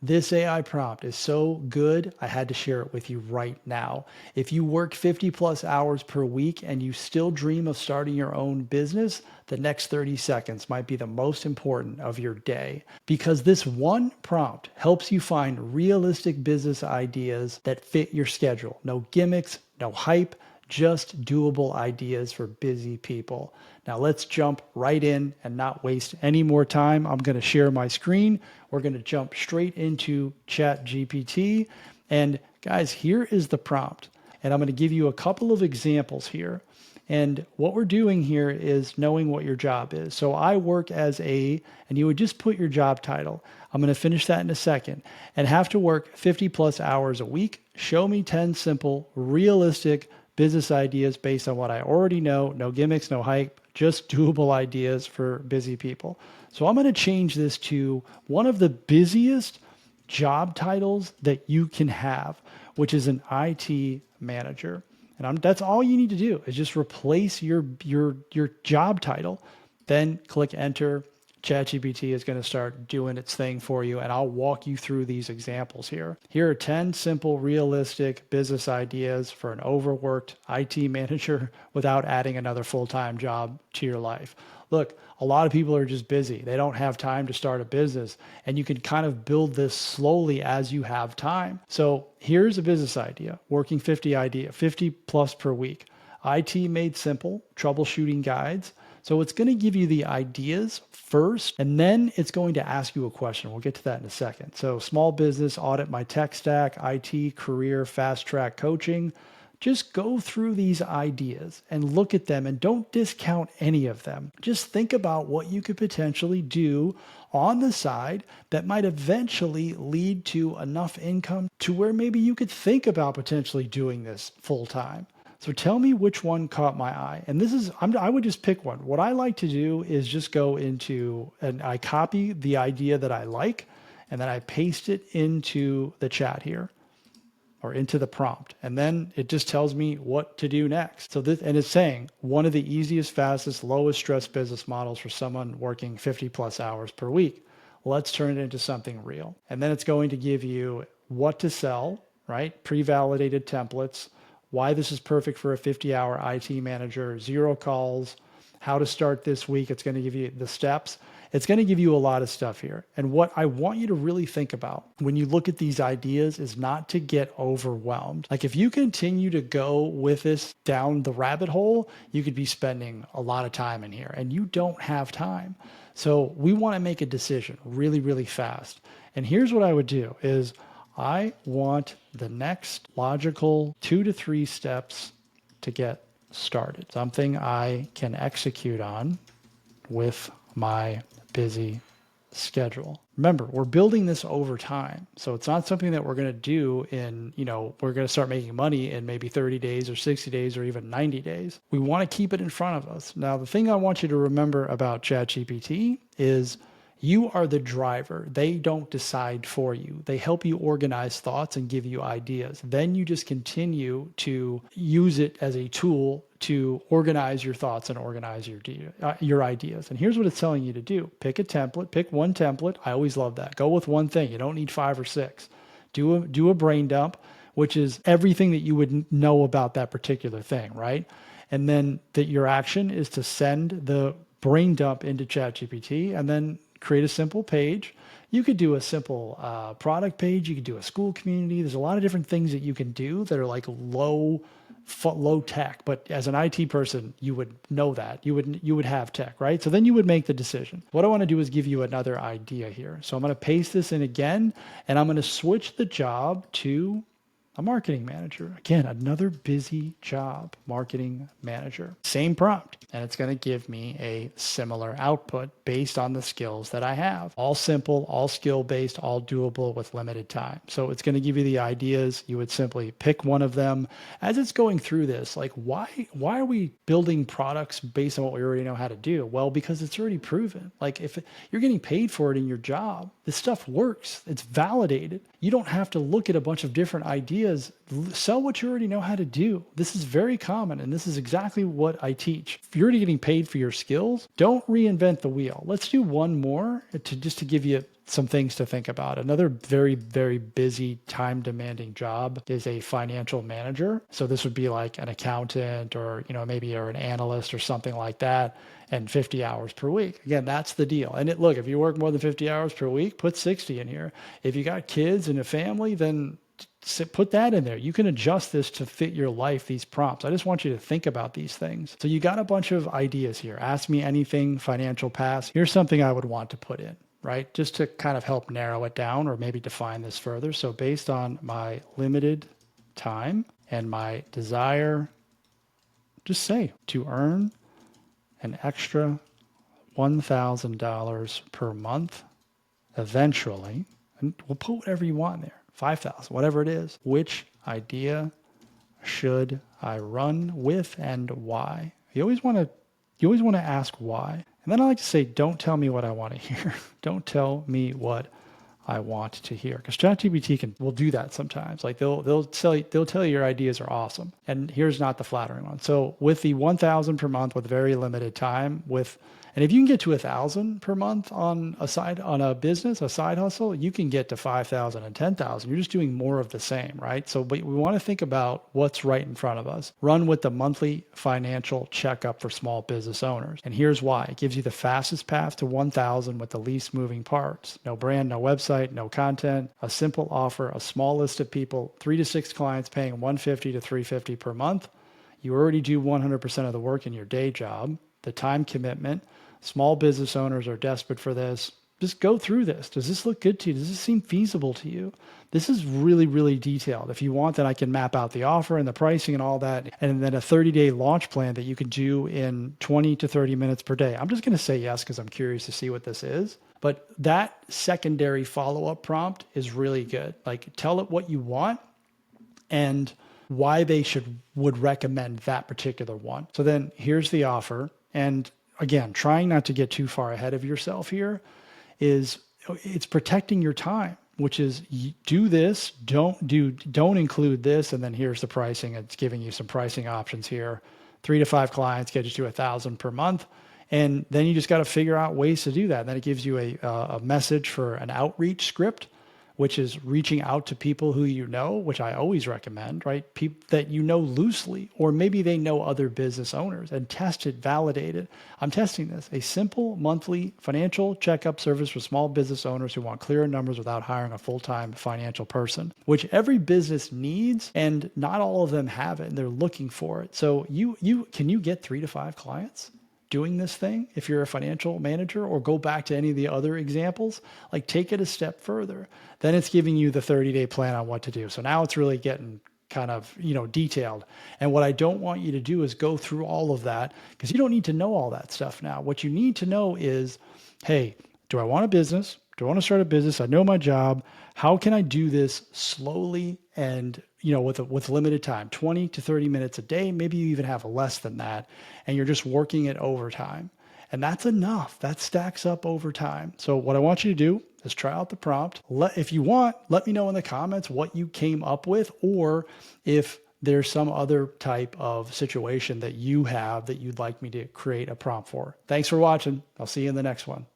This AI prompt is so good, I had to share it with you right now. If you work 50 plus hours per week and you still dream of starting your own business, the next 30 seconds might be the most important of your day, because this one prompt helps you find realistic business ideas that fit your schedule. No gimmicks, no hype, just doable ideas for busy people. Now let's jump right in and not waste any more time. I'm going to share my screen. We're going to jump straight into ChatGPT. And guys, here is the prompt. And I'm going to give you a couple of examples here. And what we're doing here is knowing what your job is. So I work as and you would just put your job title. I'm going to finish that in a second, and have to work 50 plus hours a week. Show me 10 simple, realistic business ideas based on what I already know. No gimmicks, no hype, just doable ideas for busy people. So I'm going to change this to one of the busiest job titles that you can have, which is an IT manager. And that's all you need to do is just replace your job title, then click enter. ChatGPT is going to start doing its thing for you, and I'll walk you through these examples here. Here are 10 simple, realistic business ideas for an overworked IT manager without adding another full-time job to your life. Look, a lot of people are just busy. They don't have time to start a business, and you can kind of build this slowly as you have time. So here's a business idea, working 50 plus per week. IT made simple, troubleshooting guides. So it's going to give you the ideas first, and then it's going to ask you a question. We'll get to that in a second. So small business, audit my tech stack, IT, career, fast track coaching. Just go through these ideas and look at them, and don't discount any of them. Just think about what you could potentially do on the side that might eventually lead to enough income to where maybe you could think about potentially doing this full time. So tell me which one caught my eye. And this is, I would just pick one. What I like to do is just go into, and I copy the idea that I like, and then I paste it into the chat here, or into the prompt. And then it just tells me what to do next. So this, and it's saying one of the easiest, fastest, lowest stress business models for someone working 50 plus hours per week. Let's turn it into something real. And then it's going to give you what to sell, right? Pre-validated templates, why this is perfect for a 50-hour IT manager, 0 calls, how to start this week. It's going to give you the steps. It's going to give you a lot of stuff here. And what I want you to really think about when you look at these ideas is not to get overwhelmed. Like if you continue to go with this down the rabbit hole, you could be spending a lot of time in here, and you don't have time. So we want to make a decision really, really fast. And here's what I would do is I want the next logical 2 to 3 steps to get started. Something I can execute on with my busy schedule. Remember, we're building this over time. So it's not something that we're going to do in, we're going to start making money in maybe 30 days or 60 days or even 90 days. We want to keep it in front of us. Now, the thing I want you to remember about ChatGPT is you are the driver. They don't decide for you. They help you organize thoughts and give you ideas. Then you just continue to use it as a tool to organize your thoughts and organize your ideas. And here's what it's telling you to do. Pick a template, pick one template. I always love that. Go with one thing. You don't need 5 or 6. Do a brain dump, which is everything that you would know about that particular thing, right? And then your action is to send the brain dump into ChatGPT and then create a simple page. You could do a simple product page. You could do a school community. There's a lot of different things that you can do that are like low tech, but as an IT person, you would know that. You would have tech, right? So then you would make the decision. What I want to do is give you another idea here. So I'm going to paste this in again, and I'm going to switch the job to a marketing manager. Again, another busy job, marketing manager. Same prompt, and it's going to give me a similar output based on the skills that I have. All simple, all skill-based, all doable with limited time. So it's going to give you the ideas. You would simply pick one of them. As it's going through this, like why are we building products based on what we already know how to do? Well, because it's already proven. Like if you're getting paid for it in your job, this stuff works. It's validated. You don't have to look at a bunch of different ideas. Sell what you already know how to do. This is very common, and this is exactly what I teach. If you're already getting paid for your skills, don't reinvent the wheel. Let's do one more just to give you some things to think about. Another very, very busy, time demanding job is a financial manager. So this would be like an accountant or, maybe you're an analyst or something like that, and 50 hours per week. Again, that's the deal. And look, if you work more than 50 hours per week, put 60 in here. If you got kids and a family, then put that in there. You can adjust this to fit your life, these prompts. I just want you to think about these things. So you got a bunch of ideas here. Ask me anything, financial pass. Here's something I would want to put in, right? Just to kind of help narrow it down or maybe define this further. So based on my limited time and my desire, just say to earn an extra $1,000 per month eventually, and we'll put whatever you want there. 5,000, whatever it is. Which idea should I run with and why? You always want to ask why. And then I like to say, don't tell me what I want to hear. Don't tell me what I want to hear. Because ChatGPT will do that sometimes. Like they'll tell you your ideas are awesome. And here's not the flattering one. So with the 1,000 per month with very limited time, and if you can get to 1,000 per month on a business, a side hustle, you can get to 5,000 and 10,000. You're just doing more of the same, right? So, but we want to think about what's right in front of us. Run with the monthly financial checkup for small business owners. And here's why. It gives you the fastest path to 1,000 with the least moving parts. No brand, no website, no content, a simple offer, a small list of people, 3 to 6 clients paying $150 to $350 per month. You already do 100% of the work in your day job, the time commitment. Small business owners are desperate for this. Just go through this. Does this look good to you? Does this seem feasible to you? This is really, really detailed. If you want, then I can map out the offer and the pricing and all that, and then a 30-day launch plan that you can do in 20 to 30 minutes per day. I'm just going to say yes because I'm curious to see what this is. But that secondary follow-up prompt is really good. Like, tell it what you want and why they would recommend that particular one. So then here's the offer. And again, trying not to get too far ahead of yourself here it's protecting your time, which is do this, don't include this. And then here's the pricing. It's giving you some pricing options here. 3 to 5 clients get you to 1,000 per month. And then you just got to figure out ways to do that. And then it gives you a message for an outreach script, which is reaching out to people who you know, which I always recommend, right? People that you know loosely, or maybe they know other business owners, and test it, validate it. I'm testing this. A simple monthly financial checkup service for small business owners who want clearer numbers without hiring a full-time financial person, which every business needs, and not all of them have it, and they're looking for it. So can you get 3 to 5 clients doing this thing if you're a financial manager? Or go back to any of the other examples, like take it a step further. Then it's giving you the 30-day plan on what to do. So now it's really getting kind of, detailed. And what I don't want you to do is go through all of that, because you don't need to know all that stuff now. What you need to know is, hey, do I want a business? Do I want to start a business? I know my job. How can I do this slowly and with limited time, 20 to 30 minutes a day? Maybe you even have less than that, and you're just working it overtime. And that's enough. That stacks up over time. So what I want you to do is try out the prompt. If you want, let me know in the comments what you came up with, or if there's some other type of situation that you have that you'd like me to create a prompt for. Thanks for watching. I'll see you in the next one.